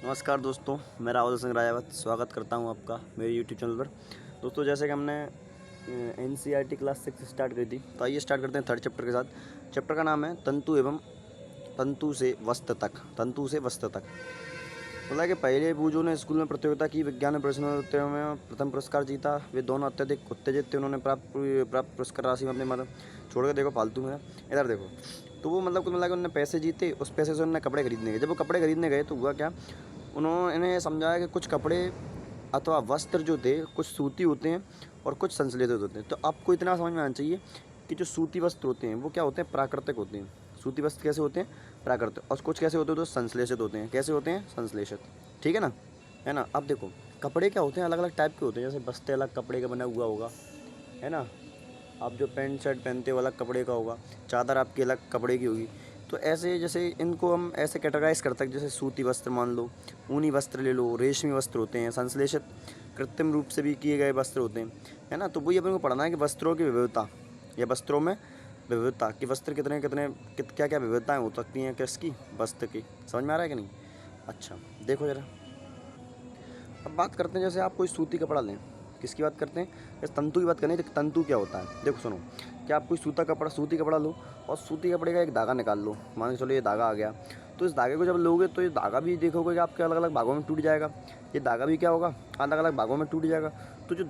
नमस्कार दोस्तों, मैं राहुल सिंह राजावत स्वागत करता हूं आपका मेरे यूट्यूब चैनल पर। दोस्तों, जैसे कि हमने एनसीईआरटी क्लास 6 स्टार्ट करी थी, तो आइए स्टार्ट करते हैं थर्ड चैप्टर के साथ। चैप्टर का नाम है तंतु एवं तंतु से वस्त्र तक। तंतु से वस्त्र तक बोला कि पहले बूझों ने स्कूल में प्रतियोगिता की, विज्ञान में प्रश्नोत्तरों में प्रथम पुरस्कार जीता। वे दोनों अत्यधिक उत्तेजित थे। उन्होंने प्राप्त पुरस्कार राशि में अपने मतलब छोड़ के देखो फालतू में इधर देखो। तो वो मतलब कुल मिला के उन्होंने पैसे जीते। उस पैसे से उन्होंने कपड़े खरीदने गए। जब वो कपड़े खरीदने गए तो हुआ क्या, उन्होंने समझाया कि कुछ कपड़े अथवा वस्त्र जो थे कुछ सूती होते हैं और कुछ संश्लेषित होते हैं। तो आपको इतना समझ में आना चाहिए कि जो सूती वस्त्र होते हैं वो क्या होते हैं, प्राकृतिक होते हैं। सूती वस्त्र कैसे होते हैं, प्राकृतिक। और कुछ कैसे होते हैं, तो संश्लेषित होते हैं। कैसे होते हैं, संश्लेषित। ठीक है ना, है ना। अब देखो कपड़े क्या होते हैं, अलग अलग टाइप के होते हैं। जैसे बस्ते अलग कपड़े का बना हुआ होगा, है ना। आप जो पैंट शर्ट पहनते हो अलग कपड़े का होगा, चादर आपकी अलग कपड़े की होगी। तो ऐसे जैसे इनको हम ऐसे कैटेगराइज करते हैं, जैसे सूती वस्त्र मान लो, ऊनी वस्त्र ले लो, रेशमी वस्त्र होते हैं, संश्लेषित कृत्रिम रूप से भी किए गए वस्त्र होते हैं, है ना। तो वही अपन को पढ़ना है कि वस्त्रों की विविधता या वस्त्रों में विविधता कि वस्त्र कितने कितने क्या क्या विविधताएँ हो सकती हैं किसकी, वस्त्र की। समझ में आ रहा है कि नहीं। अच्छा देखो ज़रा, अब बात करते हैं जैसे आप कोई सूती कपड़ा लें। किसकी बात करते हैं, जैसे तंतु की बात करें तो तंतु क्या होता है। देखो सुनो, कि आप कोई सूती कपड़ा लो और सूती कपड़े का एक धागा निकाल लो। मान के चलो ये धागा आ गया, तो इस धागे को जब लोगे तो ये धागा भी देखोगे कि आपके अलग अलग भागों में टूट जाएगा। ये धागा भी क्या होगा, अलग अलग भागों में टूट जाएगा। तो जो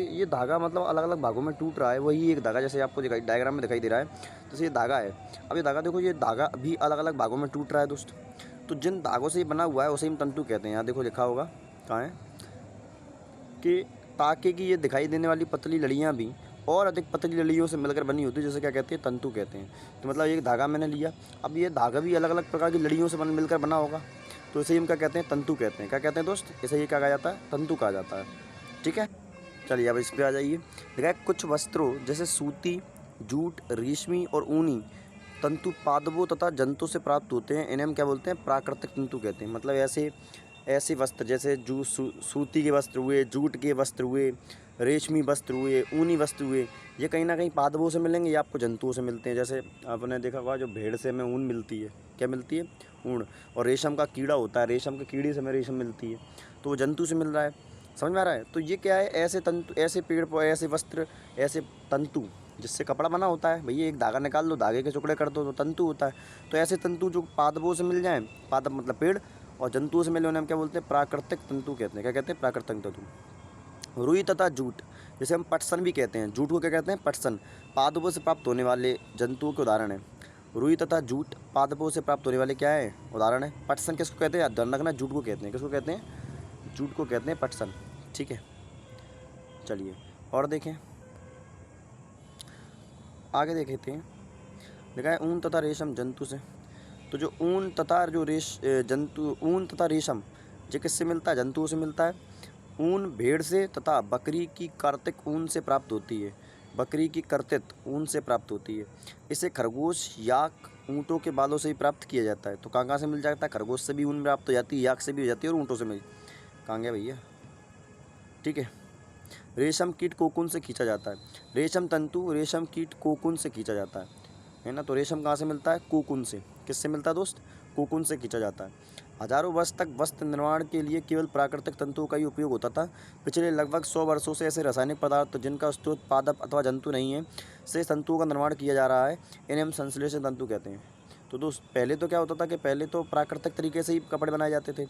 ये धागा मतलब अलग अलग भागों में टूट रहा है, वही एक धागा जैसे आपको डायग्राम में दिखाई दे रहा है। जैसे ये धागा है, अब ये धागा देखो, ये धागा भी अलग अलग भागों में टूट रहा है दोस्त। तो जिन धागों से ये बना हुआ है उसे हम तंतु कहते हैं। यहाँ देखो लिखा होगा, कहाँ है, कि ताकि कि ये दिखाई देने वाली पतली लड़ियाँ भी और अधिक पतली लड़ियों से मिलकर बनी होती है, जैसे क्या कहते हैं, तंतु कहते हैं। तो मतलब एक धागा मैंने लिया, अब ये धागा भी अलग अलग प्रकार की लड़ियों से मिलकर बना होगा, तो इसे हम क्या कहते हैं, तंतु कहते हैं। क्या कहते हैं दोस्त, इसे ये क्या कहा जाता है, तंतु कहा जाता है। ठीक है, चलिए अब इस पर आ जाइए। देखा है, कुछ वस्त्रों जैसे सूती, जूट, रेशमी और ऊनी तंतु पादपों तथा जंतु से प्राप्त होते हैं। इन्हें हम क्या बोलते हैं, प्राकृतिक तंतु कहते हैं। मतलब ऐसे ऐसे वस्त्र जैसे सूती के वस्त्र हुए, जूट के वस्त्र हुए, रेशमी वस्त्र हुए, ऊनी वस्त्र हुए, ये कहीं ना कहीं पादपों से मिलेंगे या आपको जंतुओं से मिलते हैं। जैसे आपने देखा होगा जो भेड़ से हमें ऊन मिलती है, क्या मिलती है, ऊन। और रेशम का कीड़ा होता है, रेशम के कीड़े से हमें रेशम मिलती है, तो वो जंतु से मिल रहा है। समझ में आ रहा है। तो ये क्या है, ऐसे तंतु, ऐसे पेड़ पौधे, ऐसे वस्त्र, ऐसे तंतु जिससे कपड़ा बना होता है। भैया एक धागा निकाल लो, धागे के टुकड़े कर दो तो तंतु होता है। तो ऐसे तंतु जो पादपों से मिल जाएं, पादप मतलब पेड़, और जंतुओं से मिले उन्हें हम क्या बोलते हैं, प्राकृतिक तंतु कहते हैं। क्या कहते हैं, प्राकृतिक तंतु। रुई तथा जूट, जिसे हम पटसन भी कहते हैं। जूट को क्या कहते हैं, पटसन। पादपों से प्राप्त होने वाले जंतुओं के उदाहरण है। रुई तथा जूट पादपों से प्राप्त होने वाले क्या है, उदाहरण है। पटसन किसको कहते हैं, ध्यान रखना, जूट को कहते हैं। किसको कहते हैं, जूट को कहते हैं पटसन। ठीक है, चलिए और देखें, आगे देखते हैं। देखा है, ऊन तथा रेशम जंतु से। तो जो ऊन तथा जो जंतु, ऊन तथा रेशम ये किससे मिलता है, जंतुओं से मिलता है। ऊन भेड़ से तथा बकरी की कर्तित ऊन से प्राप्त होती है। बकरी की कर्तित ऊन से प्राप्त होती है। इसे खरगोश, याक, ऊँटों के बालों से भी प्राप्त किया जाता है। तो कहाँ कहाँ से मिल जाता है, खरगोश से भी ऊन प्राप्त हो जाती है, याक से भी हो जाती है, और ऊँटों से मिल, कहाँ गया भैया। ठीक है, रेशम कीट कोकून से खींचा जाता है। रेशम तंतु रेशम कीट कोकून से खींचा जाता है ना। तो रेशम कहाँ से मिलता है, कोकून से। किससे मिलता है दोस्त, कोकून से खींचा जाता है। हजारों वर्ष तक वस्त्र निर्माण के लिए केवल प्राकृतिक तंतुओं का ही उपयोग होता था। पिछले लगभग 100 वर्षों से ऐसे रासायनिक पदार्थ जिनका स्रोत पादप अथवा जंतु नहीं है से तंतुओं का निर्माण किया जा रहा है। इन्हें हम संश्लेषित तंतु कहते हैं। तो दोस्त पहले तो क्या होता था कि पहले तो प्राकृतिक तरीके से ही कपड़े बनाए जाते थे,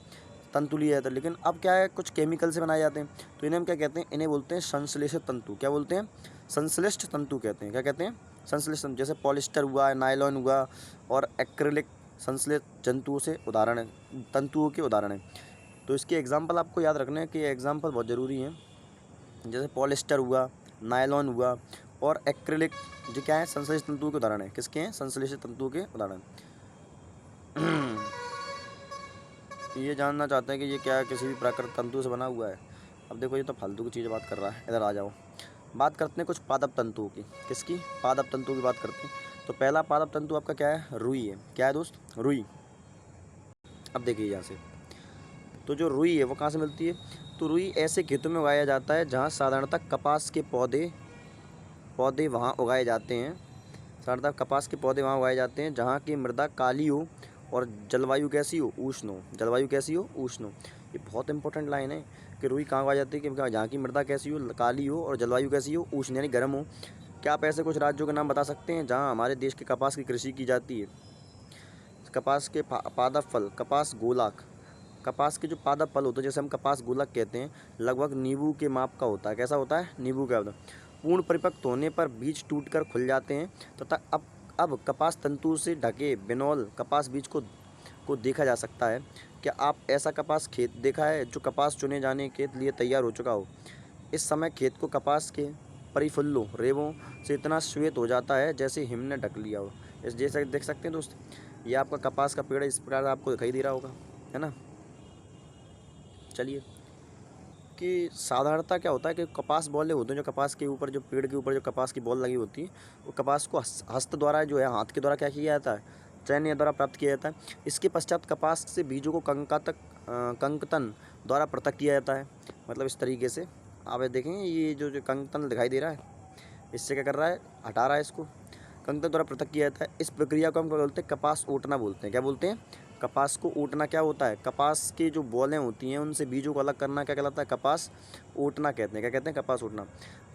तंतु लिया जाता है। लेकिन अब क्या है, कुछ केमिकल से बनाए जाते हैं। तो इन्हें हम क्या कहते हैं, इन्हें बोलते हैं संश्लेषित तंतु। क्या बोलते हैं, संश्लिष्ट तंतु कहते हैं। क्या कहते हैं, संश्लिष्ट तंतु। जैसे पॉलिस्टर हुआ, नायलॉन हुआ और एक्रिलिक संश्लेषित जंतुओं से उदाहरण है, तंतुओं के उदाहरण है। तो इसके एग्जाम्पल आपको याद रखने हैं कि एग्जाम्पल बहुत ज़रूरी हैं। जैसे पॉलिस्टर हुआ, नायलॉन हुआ और एक्रिलिक, जो क्या है, संश्लेषित तंतुओं के उदाहरण है। किसके हैं, संश्लेषित तंतुओं के उदाहरण। ये जानना चाहते हैं कि ये क्या किसी भी प्राकृतिक तंतु से बना हुआ है। अब देखो ये तो फालतू की चीज़ बात कर रहा है, इधर आ जाओ। बात करते हैं कुछ पादप तंतुओं की। किसकी, पादप तंतुओं की बात करते हैं। तो पहला पादप तंतु आपका क्या है, रुई है। क्या है दोस्त, रुई। अब देखिए यहाँ से, तो जो रुई है वो कहाँ से मिलती है। तो रुई ऐसे खेतों में उगाया जाता है जहाँ साधारणतः कपास के पौधे पौधे वहाँ उगाए जाते हैं। साधारणतः कपास के पौधे वहाँ उगाए जाते हैं जहाँ की मृदा काली हो और जलवायु कैसी हो, उष्ण हो। जलवायु कैसी हो, उष्ण हो। ये बहुत इंपॉर्टेंट लाइन है कि रुई कहाँ को आ जाती है कि जहाँ की मृदा कैसी हो, काली हो, और जलवायु कैसी हो, उष्ण यानी गर्म हो। क्या आप ऐसे कुछ राज्यों के नाम बता सकते हैं जहाँ हमारे देश के कपास की कृषि की जाती है? कपास के पादप फल, कपास गोलाक। कपास के जो पादप फल होते हैं, जैसे हम कपास गोलक कहते हैं, लगभग नींबू के माप का होता है। कैसा होता है? नींबू का होता है। पूर्ण परिपक्व होने पर बीज टूटकर खुल जाते हैं तथा अब कपास तंतु से ढके बिनौल कपास बीज को देखा जा सकता है। क्या आप ऐसा कपास खेत देखा है जो कपास चुने जाने के लिए तैयार हो चुका हो? इस समय खेत को कपास के परिफुल्लों रेवों से इतना श्वेत हो जाता है जैसे हिम ने ढक लिया हो। इस जैसे देख सकते हैं दोस्त, ये आपका कपास का पेड़ इस प्रकार आपको दिखाई दे रहा होगा, है ना। चलिए, कि साधारणतः क्या होता है कि कपास बॉलें होते हैं, जो कपास के ऊपर, जो पेड़ के ऊपर जो कपास की बॉल लगी होती है, वो कपास को हस्त द्वारा जो है, हाथ के द्वारा क्या किया जाता है? चयन द्वारा प्राप्त किया जाता है। इसके पश्चात कपास से बीजों को कंकतन द्वारा पृथक किया जाता है। मतलब इस तरीके से आप देखें, ये जो कंकतन दिखाई दे रहा है, इससे क्या कर रहा है? हटा रहा है इसको। कंकतन द्वारा पृथक किया जाता है। इस प्रक्रिया को हम क्या बोलते हैं? कपास ओटना बोलते हैं। क्या बोलते हैं? कपास को ओटना। क्या होता है? कपास के जो बॉलें होती हैं उनसे बीजों को अलग करना क्या कहलाता है? कपास ओटना कहते हैं। क्या कहते हैं? कपास ओटना।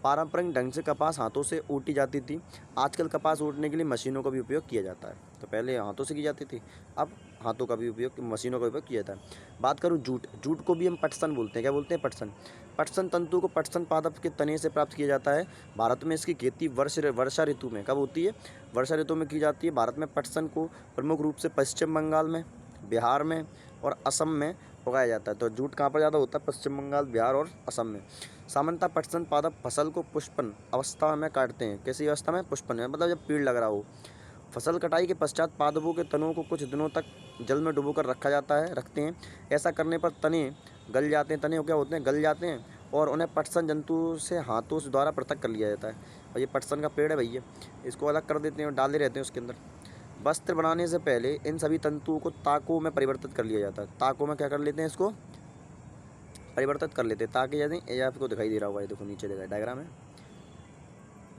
पारंपरिक ढंग से कपास हाथों से ओटी जाती थी। आजकल कपास ओटने के लिए मशीनों का भी उपयोग किया जाता है। तो पहले हाथों से की जाती थी, अब हाथों का भी उपयोग, मशीनों का उपयोग किया जाता है। बात करूँ जूट। जूट को भी हम पटसन बोलते हैं। क्या बोलते हैं? पटसन। पटसन तंतु को पटसन पादप के तने से प्राप्त किया जाता है। भारत में इसकी खेती वर्षा ऋतु में कब होती है? वर्षा ऋतु में की जाती है। भारत में पटसन को प्रमुख रूप से पश्चिम बंगाल में, बिहार में और असम में उगाया जाता है। तो जूट कहाँ पर ज़्यादा होता है? पश्चिम बंगाल, बिहार और असम में। सामान्यतः पटसन पादप फसल को पुष्पन अवस्था में काटते हैं। कैसी अवस्था में? पुष्पन में, मतलब जब पेड़ लग रहा हो। फसल कटाई के पश्चात पादपों के तनों को कुछ दिनों तक जल में डुबोकर रखते हैं। ऐसा करने पर तने गल जाते हैं। तने क्या होते हैं? गल जाते हैं और उन्हें पटसन जंतु से हाथों से द्वारा पृथक कर लिया जाता है। और ये पटसन का पेड़ है भैया, इसको अलग कर देते हैं और डाले रहते हैं उसके अंदर। वस्त्र बनाने से पहले इन सभी तंतुओं को ताकों में परिवर्तित कर लिया जाता है। ताकों में क्या कर लेते हैं? इसको परिवर्तित कर लेते हैं। ताकि यदि ये आपको दिखाई दे रहा होगा, ये देखो नीचे देखा डायग्राम है।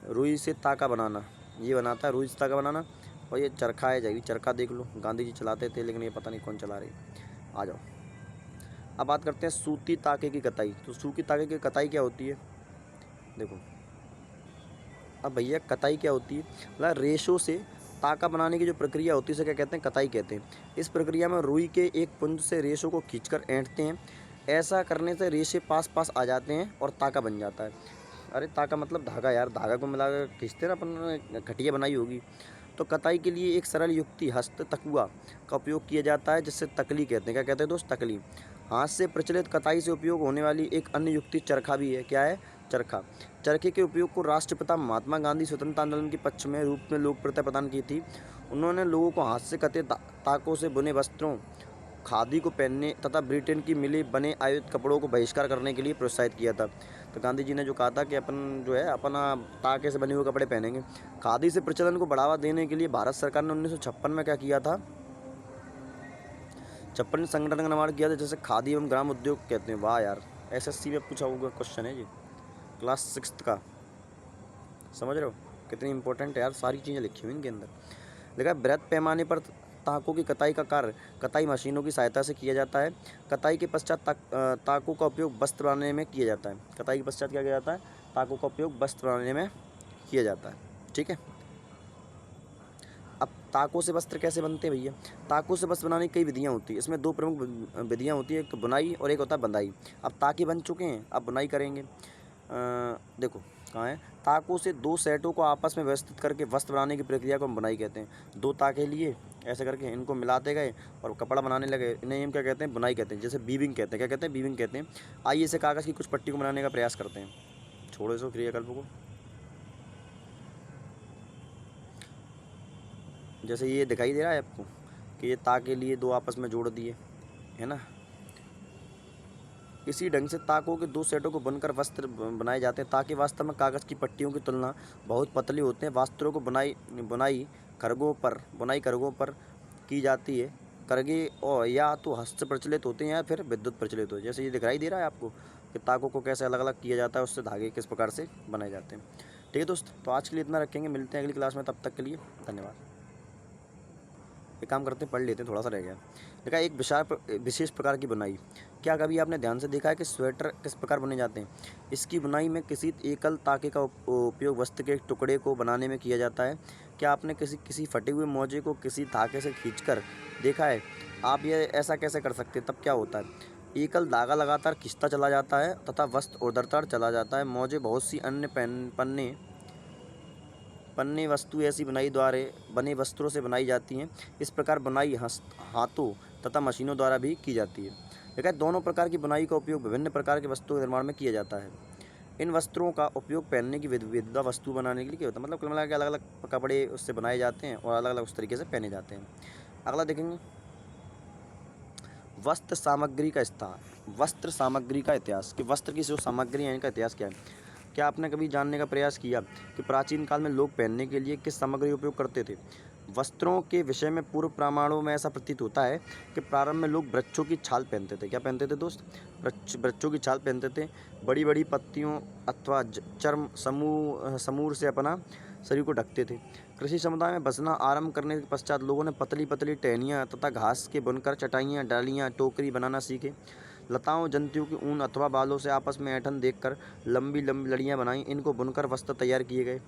रुई से ताका बनाना, ये बनाता है रुई से ताका बनाना। और ये चरखा है, जाइए चरखा देख लो, गांधी जी चलाते थे, लेकिन ये पता नहीं कौन चला रही। आ जाओ, अब बात करते हैं सूती ताके की कताई। तो सूती ताके की कताई क्या होती है? देखो, अब भैया कताई क्या होती है? मतलब रेशों से ताका बनाने की जो प्रक्रिया होती है उसे क्या कहते हैं? कताई कहते हैं। इस प्रक्रिया में रुई के एक पुंज से रेशों को खींचकर ऐंठते हैं। ऐसा करने से रेशे पास पास आ जाते हैं और ताका बन जाता है। अरे ताका मतलब धागा यार, धागा को मिलाकर खींचते ना अपन, खटिया बनाई होगी। तो कताई के लिए एक सरल युक्ति हस्त तकुआ का उपयोग किया जाता है, जिससे तकली कहते हैं। क्या कहते हैं दोस्त? तकली। हाथ से प्रचलित कताई से उपयोग होने वाली एक अन्य युक्ति चरखा भी है। क्या है? चरखा। चरखे के उपयोग को राष्ट्रपिता महात्मा गांधी स्वतंत्रता आंदोलन के पक्ष में रूप में लोकप्रियता प्रदान की थी। उन्होंने लोगों को हाथ से कते ताकों से बुने वस्त्रों, खादी को पहनने तथा ब्रिटेन की मिली बने आयुध कपड़ों को बहिष्कार करने के लिए प्रोत्साहित किया था। तो गांधी जी ने जो कहा था कि अपन जो है अपना ताके से बने हुए कपड़े पहनेंगे। खादी से प्रचलन को बढ़ावा देने के लिए भारत सरकार ने 1956 में क्या किया था? 56 संगठन का निर्माण किया था, जैसे खादी एवं ग्राम उद्योग कहते हैं। वाह यार, एसएससी में पूछा हुआ क्वेश्चन है ये, क्लास 6 का। समझ रहे हो कितनी इंपॉर्टेंट है यार, सारी चीज़ें लिखी हुई इनके अंदर। देखा, बृहद पैमाने पर ताकों की कताई का कार्य कताई मशीनों की सहायता से किया जाता है। कताई के पश्चात ताकों का उपयोग वस्त्र बनाने में किया जाता है। कताई के पश्चात क्या किया जाता है? ताकों का उपयोग वस्त्र बनाने में किया जाता है। ठीक है, अब ताकों से वस्त्र कैसे बनते हैं भैया? ताकों से वस्त्र बनाने की कई विधियाँ होती है। इसमें दो प्रमुख विधियाँ होती है, एक तो बुनाई और एक होता है बंधाई। अब ताके बन चुके हैं, अब बुनाई करेंगे। देखो कहाँ है? ताकों से दो सेटों को आपस में व्यवस्थित करके वस्त्र बनाने की प्रक्रिया को हम बुनाई कहते हैं। दो ताके लिए ऐसे करके इनको मिलाते गए और कपड़ा बनाने लगे, इन्हें हम क्या कहते हैं? बुनाई कहते हैं। जैसे वीविंग कहते हैं। क्या कहते हैं? वीविंग कहते हैं। आइए इसे कागज़ की कुछ पट्टी को बनाने का प्रयास करते हैं। छोड़ो इसको क्रियाकल्प को। जैसे ये दिखाई दे रहा है आपको कि ये ताके लिए दो आपस में जोड़ दिए, है ना। इसी ढंग से ताकों के दो सेटों को बुनकर वस्त्र बनाए जाते हैं। ताकि वास्तव में कागज़ की पट्टियों की तुलना बहुत पतले होते हैं। वस्त्रों को बुनाई करगों पर की जाती है। करगे और या तो हस्त से प्रचलित होते हैं या फिर विद्युत प्रचलित होते हैं। जैसे ये दिखाई दे रहा है आपको कि ताकों को कैसे अलग अलग किया जाता है, उससे धागे किस प्रकार से बनाए जाते हैं। ठीक है दोस्त, तो आज के लिए इतना रखेंगे, मिलते हैं अगली क्लास में। तब तक के लिए धन्यवाद। एक काम करते हैं, पढ़ लेते हैं, थोड़ा सा रह गया। देखा, एक विशेष प्रकार की बुनाई। क्या कभी आपने ध्यान से देखा है कि स्वेटर किस प्रकार बने जाते हैं? इसकी बुनाई में किसी एकल ताके का उपयोग वस्त्र के एक टुकड़े को बनाने में किया जाता है। क्या आपने किसी फटे हुए मोजे को किसी धागे से खींचकर देखा है? आप ये ऐसा कैसे कर सकते हैं? तब क्या होता है? एकल धागा लगातार खींचता चला जाता है तथा वस्त्र उधरता चला जाता है। मोजे बहुत सी अन्य पन्ने वस्तु ऐसी बुनाई द्वारा बने वस्त्रों से बनाई जाती हैं। इस प्रकार बुनाई हाथों तथा मशीनों द्वारा भी की जाती है। देखा, दोनों प्रकार की बुनाई का उपयोग विभिन्न प्रकार के वस्तुओं के निर्माण में किया जाता है। इन वस्त्रों का उपयोग पहनने की विविध वस्तु बनाने के लिए किया होता है। मतलब कुल मिला के अलग अलग कपड़े उससे बनाए जाते हैं और अलग अलग उस तरीके से पहने जाते हैं। अगला देखेंगे, वस्त्र सामग्री का स्थान। वस्त्र सामग्री का इतिहास, कि वस्त्र की जो सामग्री है इनका इतिहास क्या है? क्या आपने कभी जानने का प्रयास किया कि प्राचीन काल में लोग पहनने के लिए किस सामग्री का उपयोग करते थे? वस्त्रों के विषय में पूर्व प्रमाणों में ऐसा प्रतीत होता है कि प्रारंभ में लोग वृक्षों की छाल पहनते थे। क्या पहनते थे दोस्त? वृक्षों की छाल पहनते थे। बड़ी बड़ी पत्तियों अथवा चर्म समूर से अपना शरीर को ढकते थे। कृषि समुदाय में बसना आरंभ करने के पश्चात लोगों ने पतली पतली टहनियाँ तथा घास के बुनकर चटाइयाँ, डालियाँ, टोकरी बनाना सीखे। लताओं, जंतुओं के ऊन अथवा बालों से आपस में ऐंठन देखकर लंबी लंबी लड़ियाँ बनाई। इनको बुनकर वस्त्र तैयार किए गए।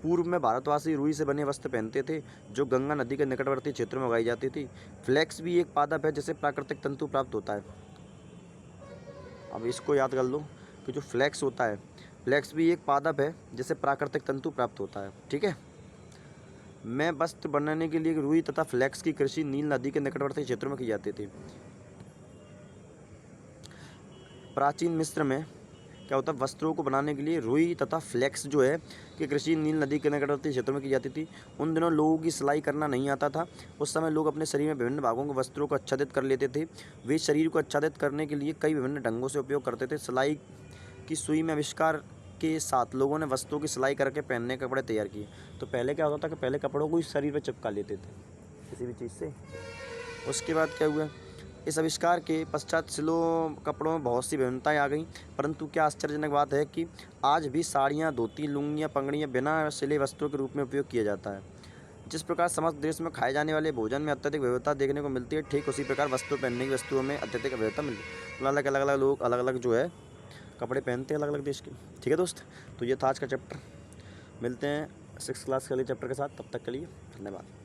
पूर्व में भारतवासी रुई से बने वस्त्र पहनते थे, जो गंगा नदी के निकटवर्ती क्षेत्रों में उगाई जाती थी। फ्लेक्स भी एक पादप है जिससे प्राकृतिक तंतु प्राप्त होता है। अब इसको याद कर लो कि जो फ्लेक्स होता है, फ्लेक्स भी एक पादप है जिससे प्राकृतिक तंतु प्राप्त होता है। ठीक है। में वस्त्र बनाने के लिए रुई तथा फ्लेक्स की कृषि नील नदी के निकटवर्ती क्षेत्रों में की जाती थी। प्राचीन मिस्र में क्या होता है, वस्त्रों को बनाने के लिए रुई तथा फ्लेक्स जो है कि कृषि नील नदी के निकटवर्ती क्षेत्रों में की जाती थी। उन दिनों लोगों की सिलाई करना नहीं आता था। उस समय लोग अपने शरीर में विभिन्न भागों के वस्त्रों को आच्छादित कर लेते थे। वे शरीर को आच्छादित करने के लिए कई विभिन्न ढंगों से उपयोग करते थे। सिलाई की सुई में आविष्कार के साथ लोगों ने वस्त्रों की सिलाई करके पहनने के कपड़े तैयार किए। तो पहले क्या होता था कि पहले कपड़ों को इस शरीर पर चिपका लेते थे किसी भी चीज़ से। उसके बाद क्या हुआ, इस आविष्कार के पश्चात सिलों कपड़ों में बहुत सी विभिन्नताएं आ गईं। परंतु क्या आश्चर्यजनक बात है कि आज भी साड़ियाँ, धोती, लुंगियाँ, पगड़ियाँ बिना सिले वस्त्रों के रूप में उपयोग किया जाता है। जिस प्रकार समस्त देश में खाए जाने वाले भोजन में अत्यधिक विविधता देखने को मिलती है, ठीक उसी प्रकार वस्त्र पहनने की वस्तुओं में अत्यधिक विविधता मिलती है। अलग अलग लोग अलग अलग जो है कपड़े पहनते हैं अलग अलग देश के। ठीक है दोस्त, तो ये था आज का चैप्टर। मिलते हैं 6th क्लास के लिए चैप्टर के साथ। तब तक के लिए धन्यवाद।